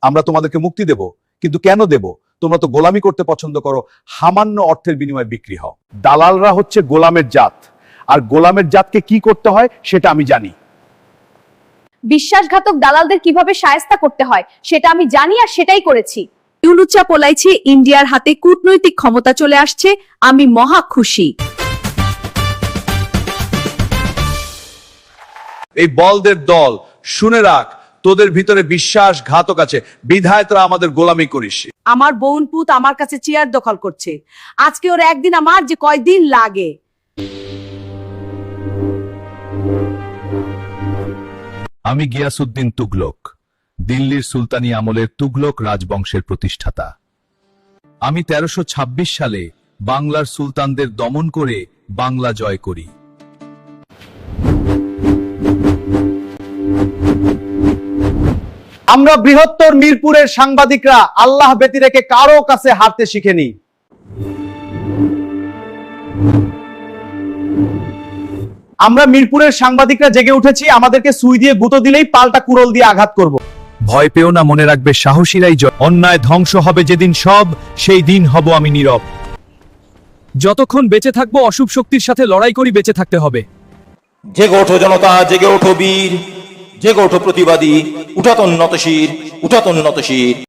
আমরা তোমাদেরকে মুক্তি দেব, কিন্তু কেন দেব? তোমরা তো গোলামি করতে পছন্দ করো, সামান্য অর্থের বিনিময়ে বিক্রি হও। দালালরা হচ্ছে গোলামের জাত, আর গোলামের জাতকে কি করতে হয় সেটা আমি জানি। বিশ্বাসঘাতক দালালদের কিভাবে শায়েস্তা করতে হয় সেটা আমি জানি, আর সেটাই করেছি। ইউনুস বলেছে ইন্ডিয়ার হাতে কূটনৈতিক ক্ষমতা চলে আসছে, আমি মহা খুশি। এই বলদের দল, শুনে রাখ, তোদের ভিতরে বিশ্বাসঘাতক আছে, বিধায় তোরা আমাদের গোলামি করিস। আমার বোন পুত আমার কাছে চেয়ার দখল করছে, আজকে ওর একদিন আমার যে কয়দিন লাগে। আমি গিয়াসউদ্দিন তুগলক, দিল্লির সুলতানি আমলের তুগলক রাজবংশের প্রতিষ্ঠাতা। আমি 1326 সালে বাংলার সুলতানদের দমন করে বাংলা জয় করি। আমরা বৃহত্তর মিরপুরের সাংবাদিকরা আল্লাহ ব্যতি রেখে কারো কাছে হারতে শিখেনি। আমরা মিরপুরের সাংবাদিকরা জেগে উঠেছি, আমাদেরকে সুই দিয়ে গুঁতো দিলেই পাল্টা কুড়োল দিয়ে আঘাত করব। ভয় পেও না, মনে রাখবে সাহসীরাই জয়। অন্যায় ধ্বংস হবে যেদিন সব, সেই দিন হব আমি নীরব। যতক্ষণ বেঁচে থাকবো অশুভ শক্তির সাথে লড়াই করি বেঁচে থাকতে হবে। জেগে ওঠো জনতা, জেগে ওঠো বীর, জেগে ওঠো প্রতিবাদী, উঠাতন নতশির, উঠাতন নতশির।